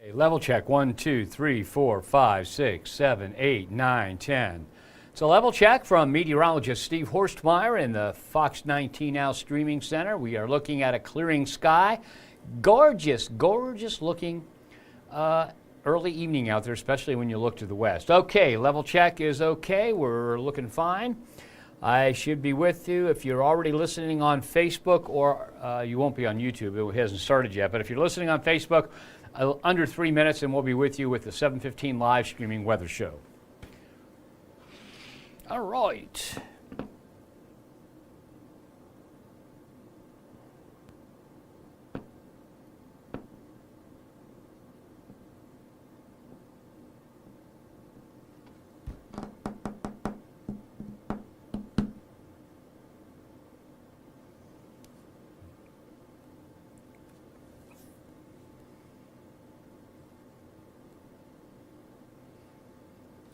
Okay, level check 1, 2, 3, 4, 5, 6, 7, 8, 9, 10. It's a level check from meteorologist Steve Horstmeyer in the Fox 19 Now Streaming Center. We are looking at a clearing sky. Gorgeous, gorgeous looking early evening out there, especially when you look to the west. Okay, level check is okay. We're looking fine. I should be with you if you're already listening on Facebook, or you won't be on YouTube. It hasn't started yet. But if you're listening on Facebook, under 3 minutes, and we'll be with you with the 7:15 live streaming weather show. All right.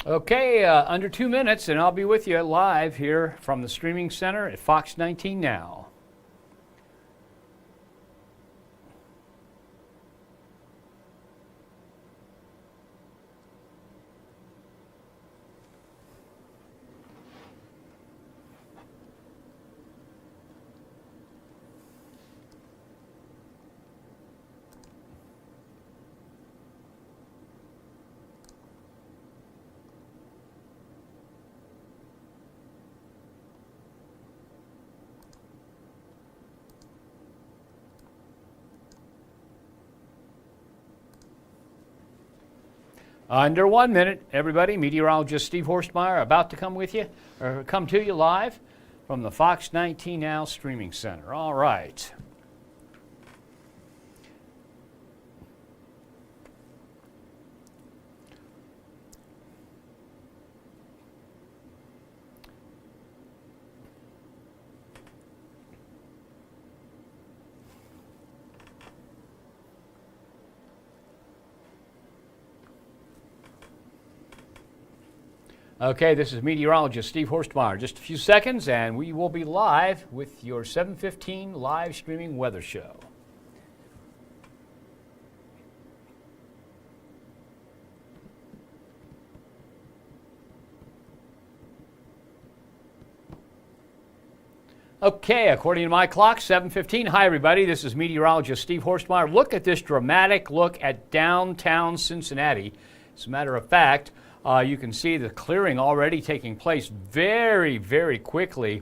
Okay, under 2 minutes, and I'll be with you live here from the streaming center at Fox 19 Now. Under 1 minute, everybody. Meteorologist Steve Horstmeyer about to come with you, or come to you live from the Fox 19 Now Streaming Center. All right. Okay, this is meteorologist Steve Horstmeyer. Just a few seconds, and we will be live with your 7:15 live streaming weather show. Okay, according to my clock, 7:15. Hi, everybody. This is meteorologist Steve Horstmeyer. Look at this dramatic look at downtown Cincinnati. As a matter of fact, you can see the clearing already taking place very, very quickly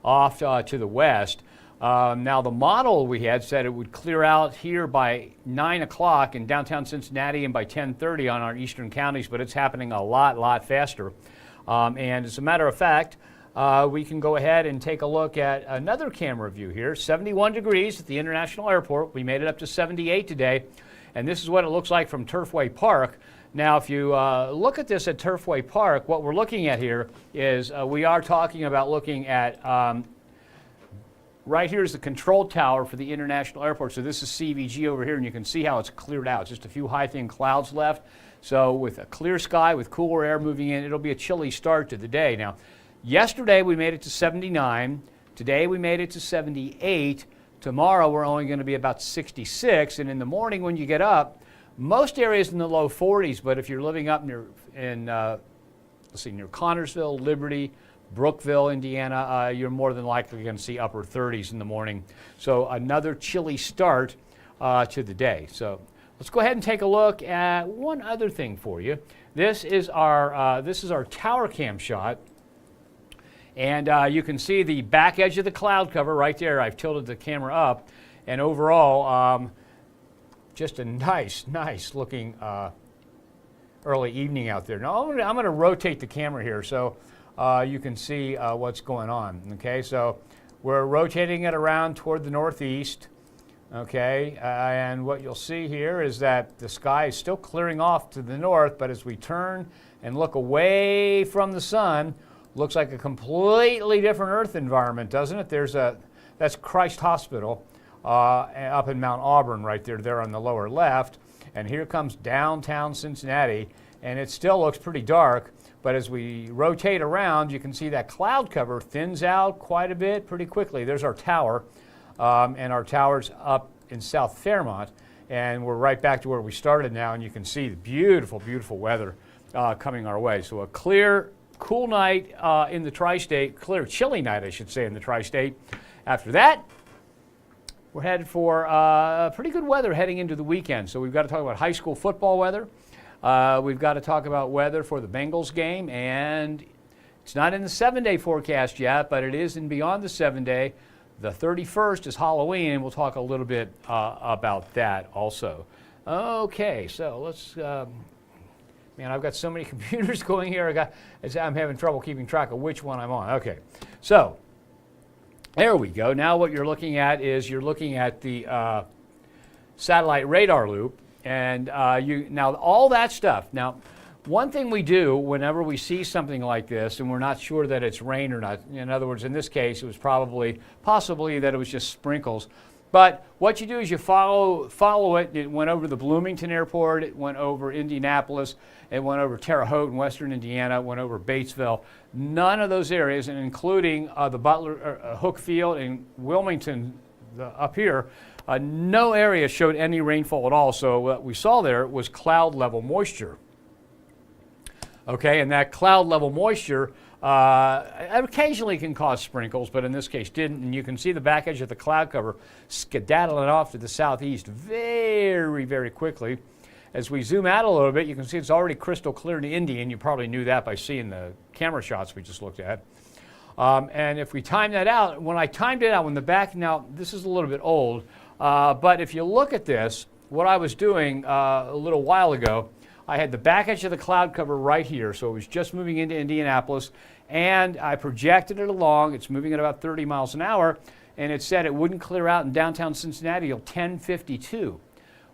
off to the west. Now, the model we had said it would clear out here by 9 o'clock in downtown Cincinnati and by 10:30 on our eastern counties, but it's happening a lot faster. And as a matter of fact, we can go ahead and take a look at another camera view here. 71 degrees at the International Airport. We made it up to 78 today. And this is what it looks like from Turfway Park. Now, if you look at this at Turfway Park, what we're looking at here is we are talking about looking at right here is the control tower for the International Airport. So this is CVG over here, and you can see how it's cleared out. Just a few high, thin clouds left. So with a clear sky, with cooler air moving in, it'll be a chilly start to the day. Now, yesterday we made it to 79. Today we made it to 78. Tomorrow we're only going to be about 66. And in the morning when you get up, most areas in the low 40s, but if you're living up near near Connorsville, Liberty, Brookville, Indiana, you're more than likely going to see upper 30s in the morning. So another chilly start to the day. So let's go ahead and take a look at one other thing for you. This is our tower cam shot, and you can see the back edge of the cloud cover right there. I've tilted the camera up, and overall, just a nice looking early evening out there. Now I'm going to rotate the camera here so you can see what's going on. Okay, so we're rotating it around toward the northeast. Okay, and what you'll see here is that the sky is still clearing off to the north, but as we turn and look away from the sun, looks like a completely different Earth environment, doesn't it? That's Christ Hospital. Up in Mount Auburn right there on the lower left. And here comes downtown Cincinnati, and it still looks pretty dark, but as we rotate around, you can see that cloud cover thins out quite a bit pretty quickly. There's our tower, and our tower's up in South Fairmont. and we're right back to where we started now, and you can see the beautiful, beautiful weather coming our way. So a clear, cool night in the tri-state, clear, chilly night, I should say, in the tri-state. After that, we're headed for pretty good weather heading into the weekend. So we've got to talk about high school football weather. We've got to talk about weather for the Bengals game, and it's not in the 7-day forecast yet, but it is in beyond the 7-day. The 31st is Halloween, and we'll talk a little bit about that also. Okay, so let's, man, I've got so many computers going here, I'm having trouble keeping track of which one I'm on. Okay, so there we go. Now what you're looking at is you're looking at the satellite radar loop, and now all that stuff. Now, one thing we do whenever we see something like this and we're not sure that it's rain or not, in other words, in this case, it was possibly that it was just sprinkles. But what you do is you follow it. It went over the Bloomington Airport, it went over Indianapolis, it went over Terre Haute in western Indiana, it went over Batesville. None of those areas, and including the Butler, Hook Field and Wilmington up here, no area showed any rainfall at all. So what we saw there was cloud level moisture. Okay, and that cloud level moisture occasionally can cause sprinkles, but in this case didn't. And you can see the back edge of the cloud cover skedaddling off to the southeast very, very quickly. As we zoom out a little bit, you can see it's already crystal clear to Indy, and you probably knew that by seeing the camera shots we just looked at. And if we time that out, when I timed it out, when the back, now this is a little bit old, but if you look at this, what I was doing a little while ago, I had the back edge of the cloud cover right here, so it was just moving into Indianapolis, and I projected it along. It's moving at about 30 miles an hour, and it said it wouldn't clear out in downtown Cincinnati till 10:52.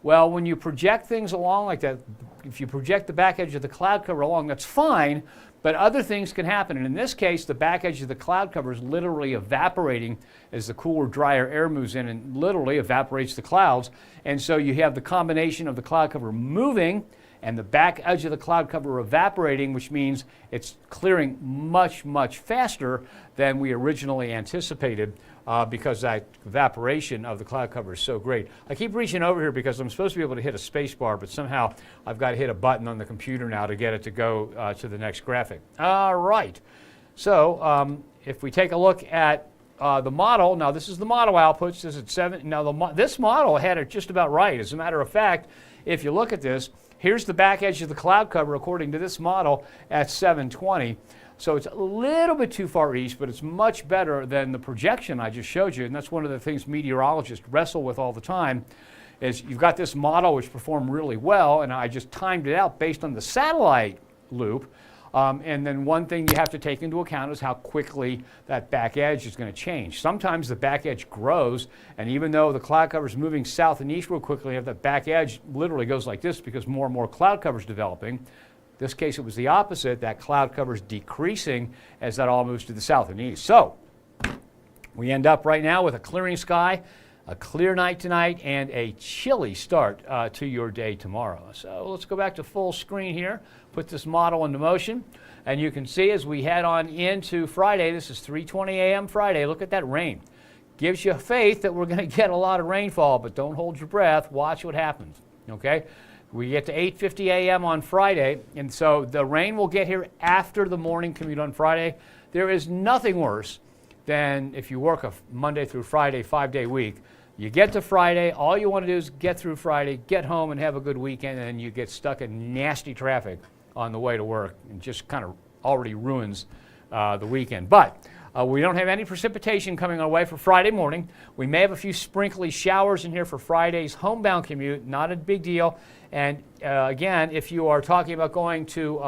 Well, when you project things along like that, if you project the back edge of the cloud cover along, that's fine, but other things can happen. And in this case, the back edge of the cloud cover is literally evaporating as the cooler, drier air moves in and literally evaporates the clouds. And so you have the combination of the cloud cover moving and the back edge of the cloud cover evaporating, which means it's clearing much, much faster than we originally anticipated because that evaporation of the cloud cover is so great. I keep reaching over here because I'm supposed to be able to hit a space bar, but somehow I've got to hit a button on the computer now to get it to go to the next graphic. All right. So if we take a look at the model, now this is the model outputs. This is 7. Now this model had it just about right. As a matter of fact, if you look at this, here's the back edge of the cloud cover according to this model at 720. So it's a little bit too far east, but it's much better than the projection I just showed you. And that's one of the things meteorologists wrestle with all the time, is you've got this model which performed really well, and I just timed it out based on the satellite loop. And then one thing you have to take into account is how quickly that back edge is going to change. Sometimes the back edge grows, and even though the cloud cover is moving south and east real quickly, that back edge literally goes like this because more and more cloud cover is developing. In this case, it was the opposite. That cloud cover is decreasing as that all moves to the south and east. So we end up right now with a clearing sky, a clear night tonight, and a chilly start to your day tomorrow. So let's go back to full screen here, put this model into motion, and you can see as we head on into Friday, this is 3:20 a.m. Friday, look at that rain. Gives you faith that we're going to get a lot of rainfall, but don't hold your breath. Watch what happens, okay? We get to 8:50 a.m. on Friday, and so the rain will get here after the morning commute on Friday. There is nothing worse than if you work a Monday through Friday, 5-day week. You get to Friday, all you want to do is get through Friday, get home and have a good weekend, and then you get stuck in nasty traffic on the way to work and just kind of already ruins the weekend. But we don't have any precipitation coming our way for Friday morning. We may have a few sprinkly showers in here for Friday's homebound commute, not a big deal. And again, if you are talking about going to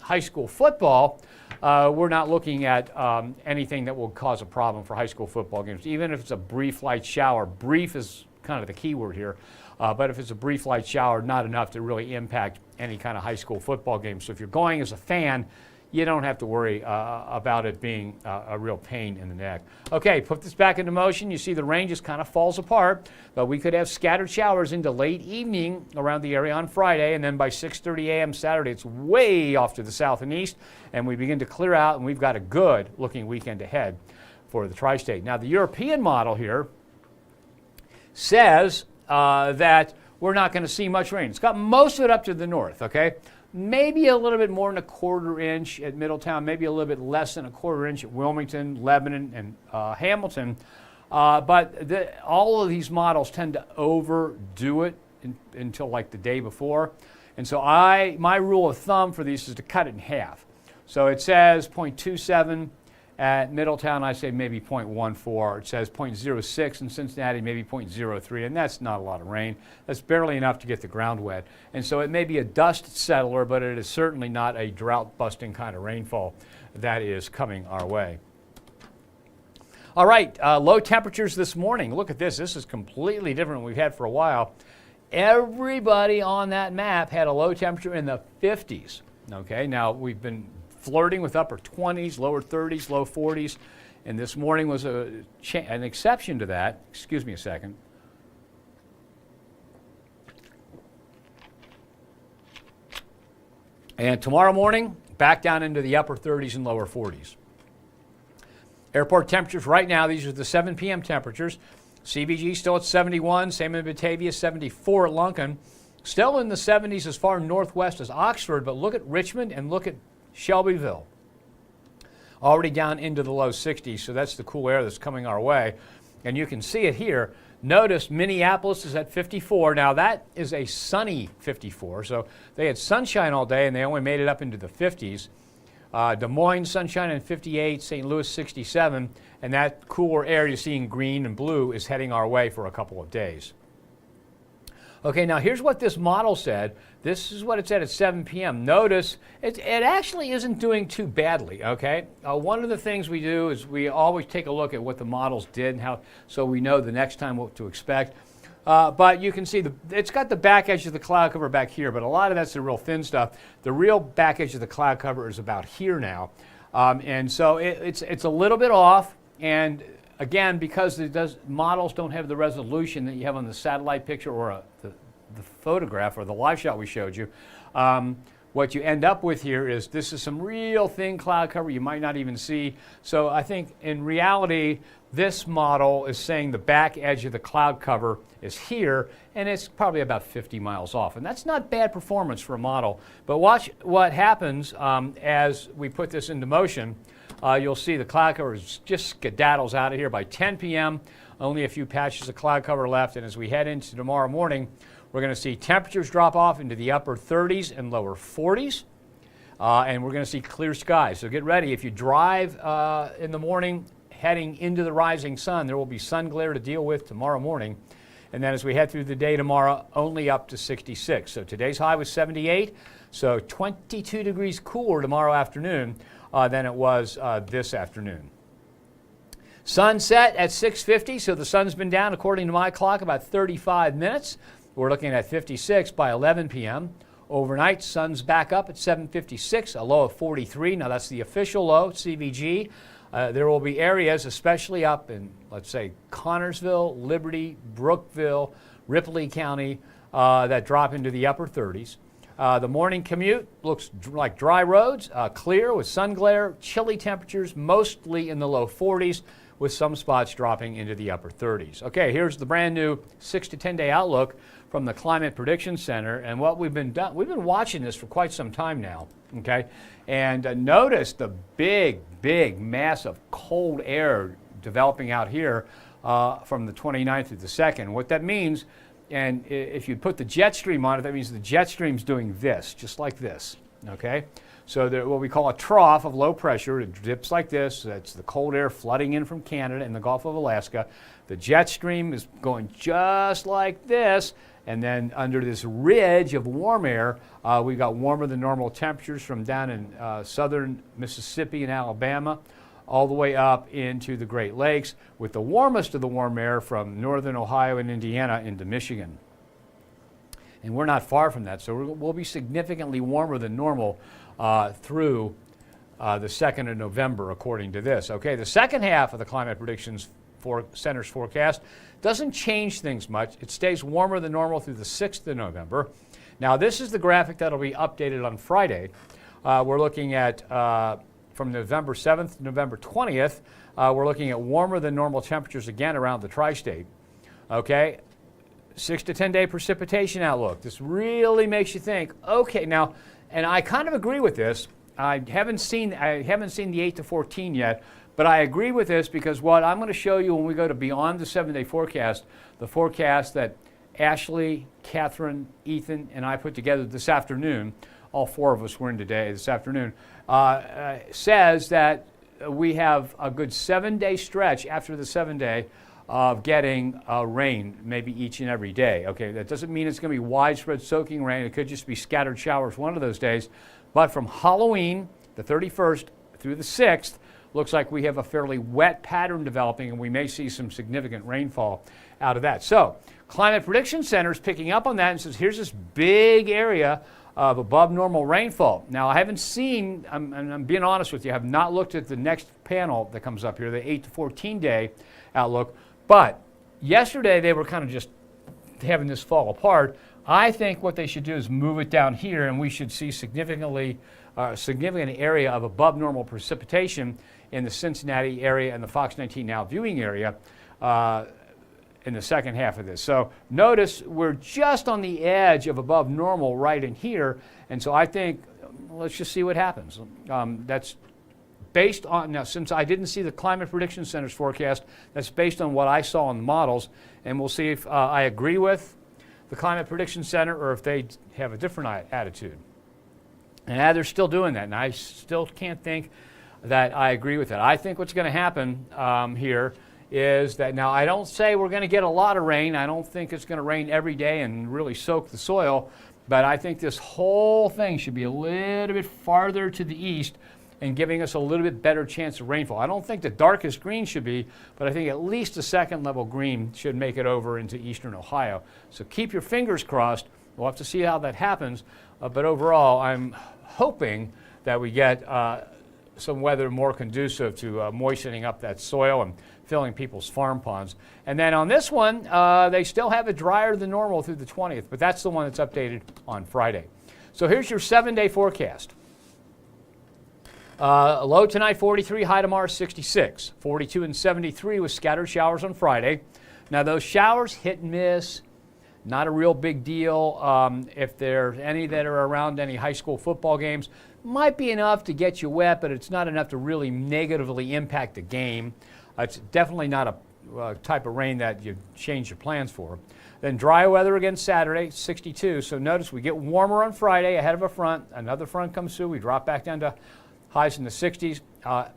high school football, we're not looking at anything that will cause a problem for high school football games, even if it's a brief light shower. Brief is kind of the key word here. But if it's a brief light shower, not enough to really impact any kind of high school football game. So if you're going as a fan, you don't have to worry about it being a real pain in the neck. Okay, put this back into motion. You see the rain just kind of falls apart, but we could have scattered showers into late evening around the area on Friday, and then by 6:30 a.m. Saturday, it's way off to the south and east, and we begin to clear out, and we've got a good-looking weekend ahead for the tri-state. Now, the European model here says that we're not going to see much rain. It's got most of it up to the north, okay? Maybe a little bit more than a quarter inch at Middletown, maybe a little bit less than a quarter inch at Wilmington, Lebanon, and Hamilton. But all of these models tend to overdo it until like the day before. And so my rule of thumb for these is to cut it in half. So it says 0.27 at Middletown, I say maybe 0.14. It says 0.06 in Cincinnati, maybe 0.03, and that's not a lot of rain. That's barely enough to get the ground wet. And so it may be a dust settler, but it is certainly not a drought-busting kind of rainfall that is coming our way. All right, low temperatures this morning. Look at this. This is completely different than we've had for a while. Everybody on that map had a low temperature in the 50s. Okay, now we've been flirting with upper 20s, lower 30s, low 40s, and this morning was an exception to that. Excuse me a second. And tomorrow morning, back down into the upper 30s and lower 40s. Airport temperatures right now, these are the 7 p.m. temperatures. CVG still at 71, same in Batavia, 74 at Lunken. Still in the 70s as far northwest as Oxford, but look at Richmond and look at Shelbyville. Already down into the low 60s, so that's the cool air that's coming our way. And you can see it here. Notice Minneapolis is at 54. Now that is a sunny 54, so they had sunshine all day and they only made it up into the 50s. Des Moines, sunshine in 58, St. Louis 67, and that cooler air you see in green and blue is heading our way for a couple of days. Okay, now here's what this model said. This is what it said at 7 p.m. Notice it actually isn't doing too badly, okay? One of the things we do is we always take a look at what the models did and how, so we know the next time what to expect. But you can see it's got the back edge of the cloud cover back here, but a lot of that's the real thin stuff. The real back edge of the cloud cover is about here now. And so it's a little bit off. And again, because models don't have the resolution that you have on the satellite picture or the photograph or the live shot we showed you, what you end up with here is this is some real thin cloud cover you might not even see. So I think in reality, this model is saying the back edge of the cloud cover is here, and it's probably about 50 miles off. And that's not bad performance for a model. But watch what happens as we put this into motion. You'll see the cloud cover just skedaddles out of here by 10 p.m. Only a few patches of cloud cover left. And as we head into tomorrow morning, we're going to see temperatures drop off into the upper 30s and lower 40s. And we're going to see clear skies. So get ready. If you drive in the morning heading into the rising sun, there will be sun glare to deal with tomorrow morning. And then as we head through the day tomorrow, only up to 66. So today's high was 78. So 22 degrees cooler tomorrow afternoon than it was this afternoon. Sunset at 6:50, so the sun's been down, according to my clock, about 35 minutes. We're looking at 56 by 11 p.m. Overnight, sun's back up at 7:56, a low of 43. Now that's the official low, CVG. There will be areas, especially up in, let's say, Connorsville, Liberty, Brookville, Ripley County, that drop into the upper 30s. The morning commute looks like dry roads, clear with sun glare, chilly temperatures, mostly in the low 40s, with some spots dropping into the upper 30s. Okay, here's the brand new 6 to 10 day outlook from the Climate Prediction Center, and what we've been watching this for quite some time now. Okay, and notice the big mass of cold air developing out here from the 29th through the 2nd. What that means, and if you put the jet stream on it, that means the jet stream's doing this, just like this. Okay, so what we call a trough of low pressure, it dips like this. That's the cold air flooding in from Canada and the Gulf of Alaska. The jet stream is going just like this, and then under this ridge of warm air, we've got warmer than normal temperatures from down in southern Mississippi and Alabama all the way up into the Great Lakes, with the warmest of the warm air from northern Ohio and Indiana into Michigan. And we're not far from that, so we'll be significantly warmer than normal through the 2nd of November, according to this. Okay, the second half of the Climate Predictions Center's forecast doesn't change things much. It stays warmer than normal through the 6th of November. Now, this is the graphic that'll be updated on Friday. We're looking at from November 7th to November 20th, we're looking at warmer than normal temperatures again around the tri-state. Okay, 6 to 10 day precipitation outlook. This really makes you think, okay, now, and I kind of agree with this. I haven't seen the 8 to 14 yet, but I agree with this because what I'm going to show you when we go to beyond the 7-day forecast, the forecast that Ashley, Catherine, Ethan, and I put together this afternoon, all 4 of us were in today, this afternoon, says that we have a good 7-day stretch after the 7-day of getting rain, maybe each and every day. Okay, that doesn't mean it's going to be widespread soaking rain. It could just be scattered showers one of those days. But from Halloween, the 31st, through the 6th, looks like we have a fairly wet pattern developing, and we may see some significant rainfall out of that. So, Climate Prediction Center is picking up on that and says, here's this big area of above normal rainfall. Now, I haven't seen, I'm being honest with you, I have not looked at the next panel that comes up here, the 8 to 14 day outlook, but yesterday they were kind of just having this fall apart. I think what they should do is move it down here, and we should see significant area of above normal precipitation in the Cincinnati area and the Fox 19 Now viewing area in the second half of this. So notice we're just on the edge of above normal right in here, and so I think let's just see what happens. That's based on, now since I didn't see the Climate Prediction Center's forecast, that's based on what I saw in the models, and we'll see if I agree with the Climate Prediction Center or if they have a different attitude. And they're still doing that, and I still can't think that I agree with that. I think what's going to happen here is that, now I don't say we're going to get a lot of rain. I don't think it's going to rain every day and really soak the soil, but I think this whole thing should be a little bit farther to the east and giving us a little bit better chance of rainfall. I don't think the darkest green should be, but I think at least a second level green should make it over into eastern Ohio. So keep your fingers crossed. We'll have to see how that happens, but overall I'm hoping that we get some weather more conducive to moistening up that soil and filling people's farm ponds. And then on this one, they still have it drier than normal through the 20th, but that's the one that's updated on Friday. So here's your 7-day forecast. Low tonight 43, high tomorrow 66. 42 and 73 with scattered showers on Friday. Now those showers hit and miss, not a real big deal. If there's any that are around any high school football games, might be enough to get you wet, but it's not enough to really negatively impact the game. It's definitely not a type of rain that you change your plans for. Then dry weather again Saturday, 62. So notice we get warmer on Friday ahead of a front. Another front comes through. We drop back down to highs in the 60s.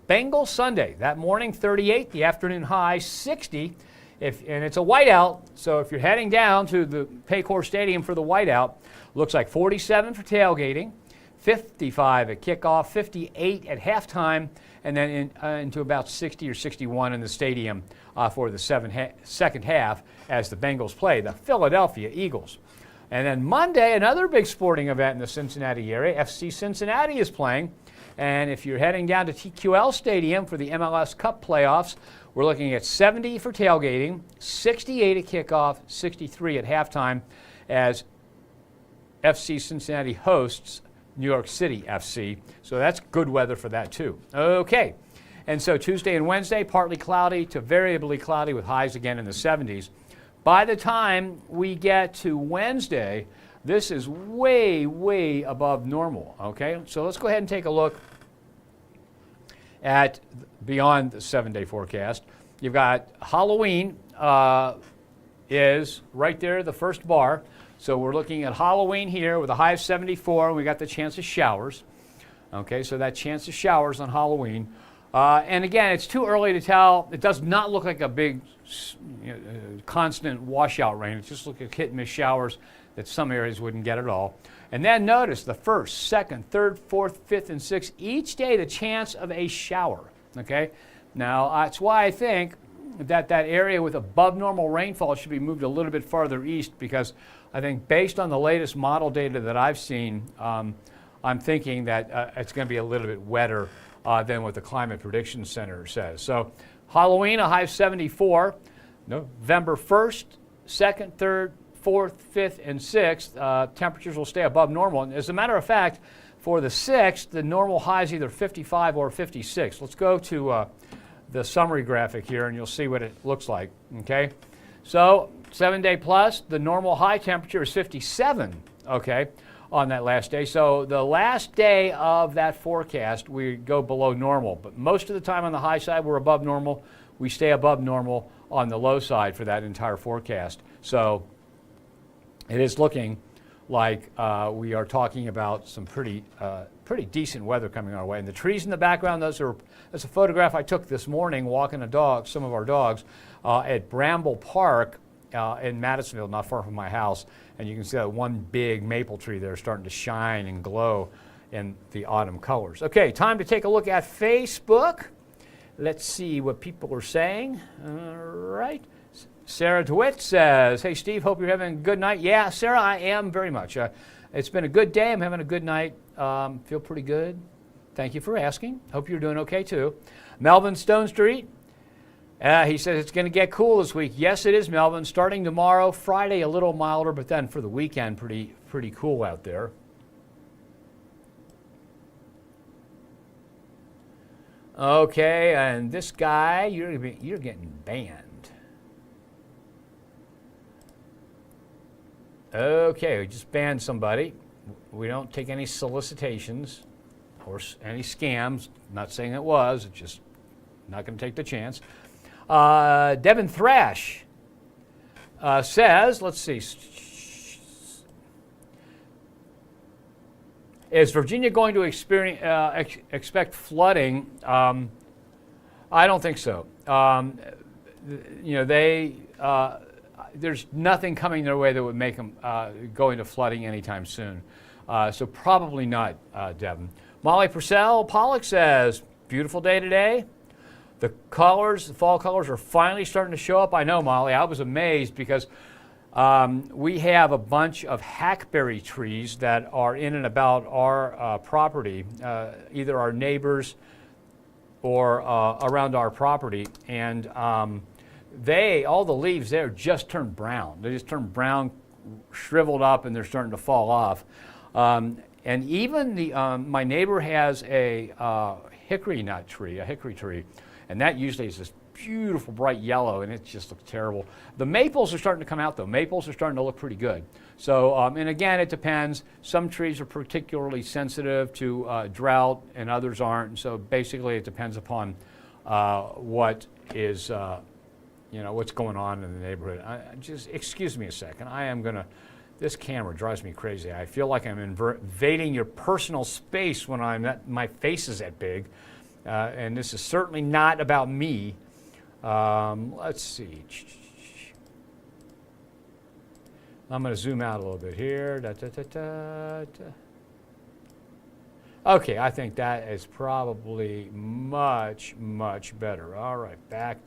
Bengals Sunday, that morning 38, the afternoon high 60. And it's a whiteout, so if you're heading down to the Paycor Stadium for the whiteout, looks like 47 for tailgating, 55 at kickoff, 58 at halftime, and then into about 60 or 61 in the stadium for the second half as the Bengals play the Philadelphia Eagles. And then Monday, another big sporting event in the Cincinnati area. FC Cincinnati is playing. And if you're heading down to TQL Stadium for the MLS Cup playoffs, we're looking at 70 for tailgating, 68 at kickoff, 63 at halftime as FC Cincinnati hosts New York City FC. So that's good weather for that too. Okay. And so Tuesday and Wednesday, partly cloudy to variably cloudy with highs again in the 70s. By the time we get to Wednesday, this is way, way above normal, okay? So let's go ahead and take a look at beyond the 7-day forecast. You've got Halloween is right there, the first bar. So we're looking at Halloween here with a high of 74, and we got the chance of showers. Okay, so that chance of showers on Halloween. And again, it's too early to tell. It does not look like a big constant washout rain. It just looks like hit and miss showers that some areas wouldn't get at all. And then notice the 1st, 2nd, 3rd, 4th, 5th, and 6th, each day the chance of a shower, okay? Now, that's why I think that that area with above normal rainfall should be moved a little bit farther east, because I think based on the latest model data that I've seen, I'm thinking that it's going to be a little bit wetter than what the Climate Prediction Center says. So Halloween, a high of 74. November 1st, 2nd, 3rd, 4th, 5th, and 6th, temperatures will stay above normal. And as a matter of fact, for the 6th, the normal high is either 55 or 56. Let's go to the summary graphic here, and you'll see what it looks like, okay? So 7-day plus, the normal high temperature is 57, okay, on that last day. So the last day of that forecast, we go below normal. But most of the time on the high side, we're above normal. We stay above normal on the low side for that entire forecast. So it is looking like we are talking about some pretty decent weather coming our way. And the trees in the background, that's a photograph I took this morning walking some of our dogs at Bramble Park in Madisonville, not far from my house. And you can see that one big maple tree there starting to shine and glow in the autumn colors. Okay, time to take a look at Facebook. Let's see what people are saying. All right. Sarah DeWitt says, hey, Steve, hope you're having a good night. Yeah, Sarah, I am very much. It's been a good day. I'm having a good night. Feel pretty good. Thank you for asking. Hope you're doing okay, too. Melvin Stone Street, he says it's going to get cool this week. Yes, it is, Melvin. Starting tomorrow, Friday, a little milder, but then for the weekend, pretty cool out there. Okay, and this guy, you're getting banned. Okay, we just banned somebody. We don't take any solicitations or any scams. Not saying it was, it's just not going to take the chance. Devin Thrash says, let's see, is Virginia going to expect flooding? I don't think so. There's nothing coming their way that would make them go into flooding anytime soon. So probably not, Devin. Molly Purcell Pollock says, beautiful day today. The fall colors are finally starting to show up. I know, Molly, I was amazed because we have a bunch of hackberry trees that are in and about our property, either our neighbors or around our property. And all the leaves there just turned brown. They just turned brown, shriveled up, and they're starting to fall off. And even my neighbor has a hickory tree, and that usually is this beautiful bright yellow, and it just looks terrible. The maples are starting to come out, though. Maples are starting to look pretty good. So, and again, it depends. Some trees are particularly sensitive to drought, and others aren't. And so basically, it depends upon what is what's going on in the neighborhood. Just excuse me a second. This camera drives me crazy. I feel like I'm invading your personal space when my face is that big. And this is certainly not about me. Let's see. I'm going to zoom out a little bit here. Okay, I think that is probably much, much better. All right, back.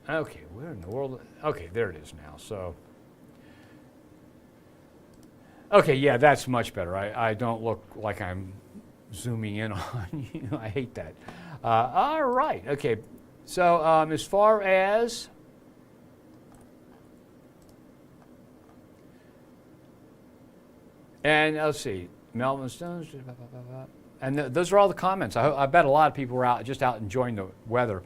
Okay, where in the world? Okay, there it is now. So, okay, yeah, that's much better. I don't look like I'm zooming in on you. I hate that. All right, okay. So as far as and let's see, Melvin Stones, and those are all the comments. I bet a lot of people were just out enjoying the weather.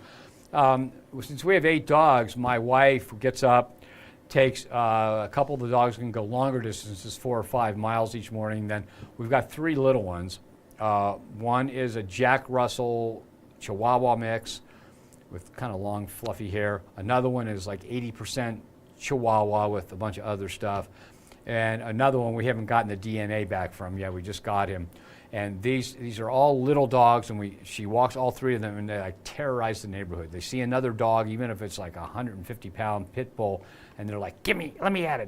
Since we have 8 dogs, my wife gets up, takes a couple of the dogs can go longer distances, 4 or 5 miles each morning. Then we've got 3 little ones. One is a Jack Russell Chihuahua mix with kind of long, fluffy hair. Another one is like 80% Chihuahua with a bunch of other stuff. And another one we haven't gotten the DNA back from yet. We just got him. And these are all little dogs, and she walks all 3 of them, and they like terrorize the neighborhood. They see another dog, even if it's like a 150-pound pit bull, and they're like, let me at it.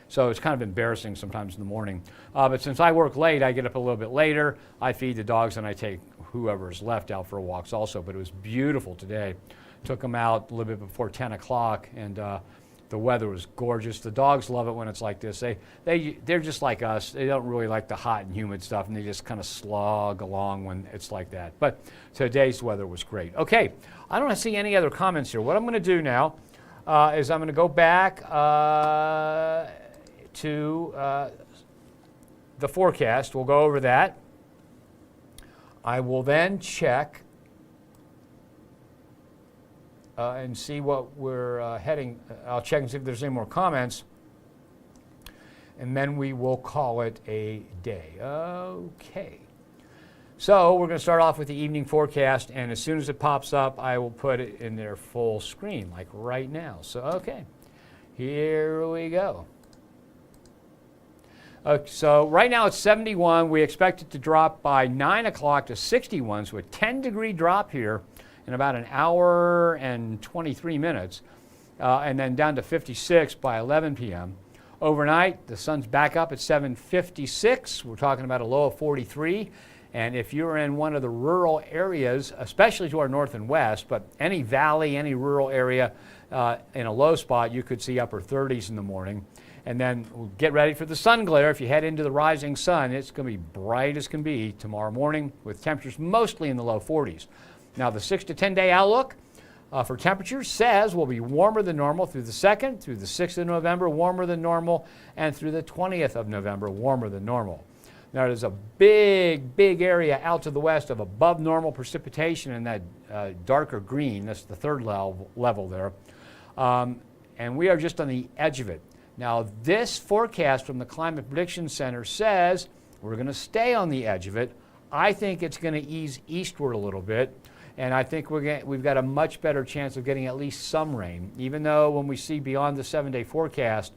So it's kind of embarrassing sometimes in the morning. But since I work late, I get up a little bit later. I feed the dogs, and I take whoever's left out for walks also. But it was beautiful today. Took them out a little bit before 10 o'clock, and the weather was gorgeous. The dogs love it when it's like this. They're just like us. They don't really like the hot and humid stuff, and they just kind of slog along when it's like that. But today's weather was great. Okay, I don't see any other comments here. What I'm going to do now is I'm going to go back to the forecast. We'll go over that. I will then check and see what we're heading. I'll check and see if there's any more comments, and then we will call it a day. Okay. So we're going to start off with the evening forecast, and as soon as it pops up, I will put it in their full screen, like right now. So, okay, here we go. So right now it's 71. We expect it to drop by 9 o'clock to 61, so a 10-degree drop here in about an hour and 23 minutes, and then down to 56 by 11 p.m. Overnight, the sun's back up at 7:56. We're talking about a low of 43. And if you're in one of the rural areas, especially to our north and west, but any valley, any rural area in a low spot, you could see upper 30s in the morning. And then we'll get ready for the sun glare. If you head into the rising sun, it's going to be bright as can be tomorrow morning with temperatures mostly in the low 40s. Now, the 6 to 10 day outlook for temperatures says we'll be warmer than normal through the 2nd, through the 6th of November, warmer than normal, and through the 20th of November, warmer than normal. Now, there's a big, big area out to the west of above normal precipitation in that darker green. That's the third level there. And we are just on the edge of it. Now, this forecast from the Climate Prediction Center says we're going to stay on the edge of it. I think it's going to ease eastward a little bit. And I think we've got a much better chance of getting at least some rain, even though when we see beyond the 7-day forecast,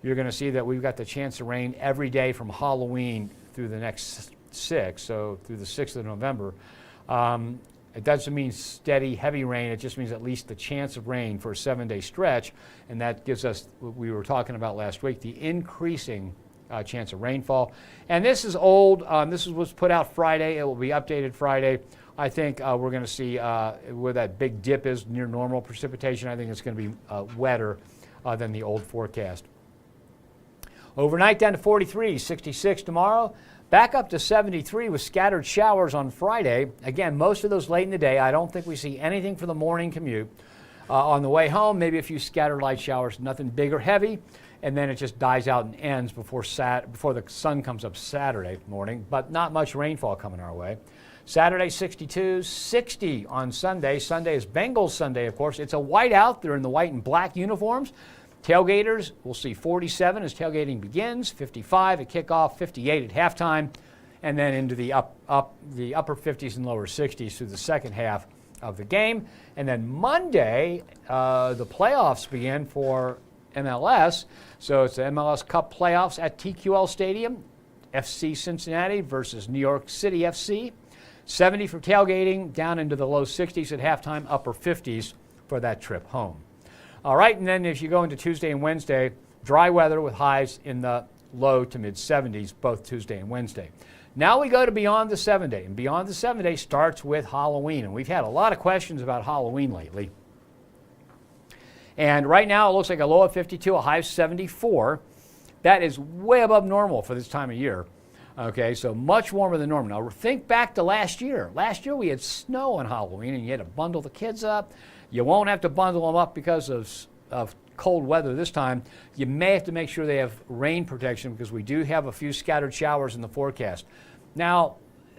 you're going to see that we've got the chance of rain every day from Halloween through the next 6, so through the 6th of November. It doesn't mean steady, heavy rain. It just means at least the chance of rain for a 7-day stretch, and that gives us what we were talking about last week, the increasing chance of rainfall. And this is old. This was put out Friday. It will be updated Friday. I think we're going to see where that big dip is near normal precipitation. I think it's going to be wetter than the old forecast. Overnight down to 43, 66 tomorrow, back up to 73 with scattered showers on Friday. Again, most of those late in the day. I don't think we see anything for the morning commute. On the way home, maybe a few scattered light showers, nothing big or heavy, and then it just dies out and ends before the sun comes up Saturday morning, but not much rainfall coming our way. Saturday, 62, 60 on Sunday. Sunday is Bengals Sunday, of course. It's a white out. They're in the white and black uniforms. Tailgaters, we'll see 47 as tailgating begins, 55 at kickoff, 58 at halftime, and then into the upper 50s and lower 60s through the second half of the game. And then Monday, the playoffs begin for MLS. So it's the MLS Cup playoffs at TQL Stadium, FC Cincinnati versus New York City FC. 70 for tailgating, down into the low 60s at halftime, upper 50s for that trip home. All right, and then as you go into Tuesday and Wednesday, dry weather with highs in the low to mid 70s, both Tuesday and Wednesday. Now we go to beyond the 7-day, and beyond the 7-day starts with Halloween, and we've had a lot of questions about Halloween lately. And right now it looks like a low of 52, a high of 74. That is way above normal for this time of year. Okay, so much warmer than normal. Now think back to last year. Last year we had snow on Halloween, and you had to bundle the kids up. You won't have to bundle them up because of cold weather this time. You may have to make sure they have rain protection because we do have a few scattered showers in the forecast. Now,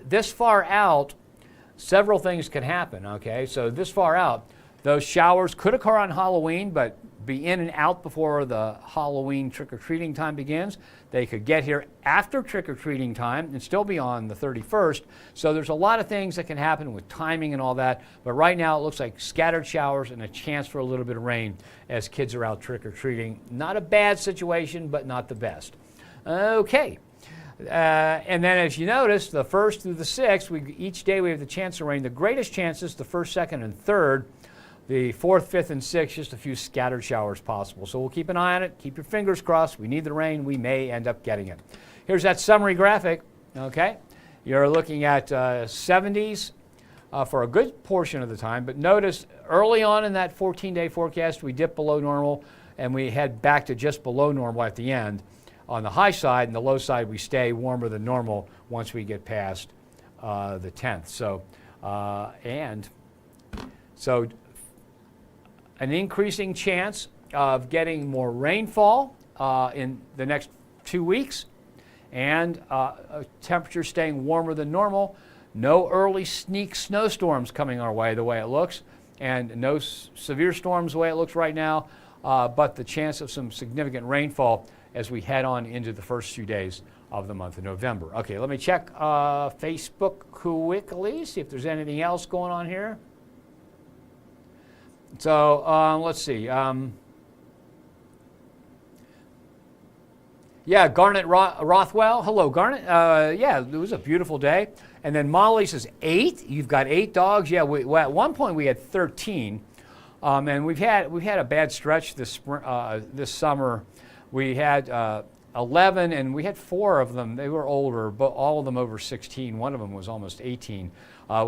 this far out, several things can happen, okay? So this far out, those showers could occur on Halloween, but be in and out before the Halloween trick-or-treating time begins. They could get here after trick-or-treating time and still be on the 31st. So there's a lot of things that can happen with timing and all that. But right now it looks like scattered showers and a chance for a little bit of rain as kids are out trick-or-treating. Not a bad situation, but not the best. Okay. And then as you notice, the 1st through the 6th, each day we have the chance of rain. The greatest chances, the 1st, 2nd, and 3rd. The 4th, 5th, and 6th, just a few scattered showers possible. So we'll keep an eye on it. Keep your fingers crossed. We need the rain. We may end up getting it. Here's that summary graphic. Okay, you're looking at 70s for a good portion of the time. But notice early on in that 14-day forecast, we dip below normal, and we head back to just below normal at the end. On the high side and the low side, we stay warmer than normal once we get past the 10th. So, an increasing chance of getting more rainfall in the next 2 weeks, and temperature staying warmer than normal. No early sneak snowstorms coming our way the way it looks, and no severe storms the way it looks right now, but the chance of some significant rainfall as we head on into the first few days of the month of November. Okay, let me check Facebook quickly, see if there's anything else going on here. So let's see. Yeah, Garnet Rothwell. Hello, Garnet. Yeah, it was a beautiful day. And then Molly says 8. You've got 8 dogs. Yeah, at one point we had 13, and we've had a bad stretch this summer. We had 11, and we had 4 of them. They were older, but all of them over 16. One of them was almost 18.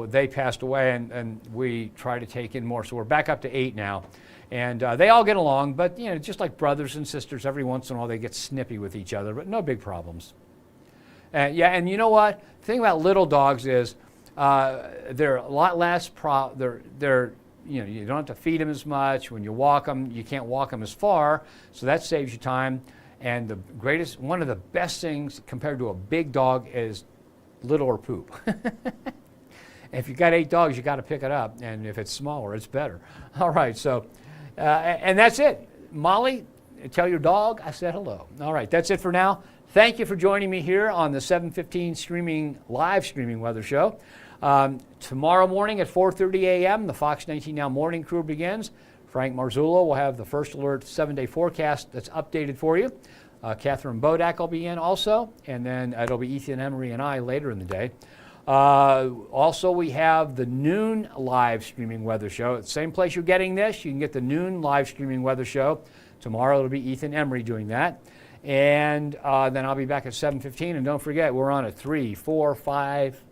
They passed away, and we try to take in more. So we're back up to 8 now. And they all get along, but you know, just like brothers and sisters, every once in a while they get snippy with each other, but no big problems. Yeah, and you know what? The thing about little dogs is they're a lot less. You know, you don't have to feed them as much. When you walk them, you can't walk them as far, so that saves you time. And one of the best things compared to a big dog is littler poop. If you've got 8 dogs, you got to pick it up, and if it's smaller, it's better. All right, so. And that's it. Molly, tell your dog I said hello. All right, that's it for now. Thank you for joining me here on the 7:15 live streaming weather show. Tomorrow morning at 4:30 a.m., the Fox 19 Now morning crew begins. Frank Marzullo will have the first alert 7-day forecast that's updated for you. Catherine Bodak will be in also, and then it'll be Ethan Emery and I later in the day. Also, we have the noon live streaming weather show. At the same place you're getting this, you can get the noon live streaming weather show. Tomorrow it'll be Ethan Emery doing that. And then I'll be back at 7:15. And don't forget, we're on at 3, 4, 5,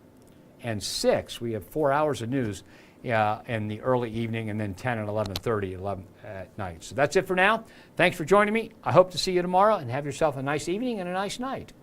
and 6. We have 4 hours of news in the early evening, and then 10 and 11:30 at night. So that's it for now. Thanks for joining me. I hope to see you tomorrow, and have yourself a nice evening and a nice night.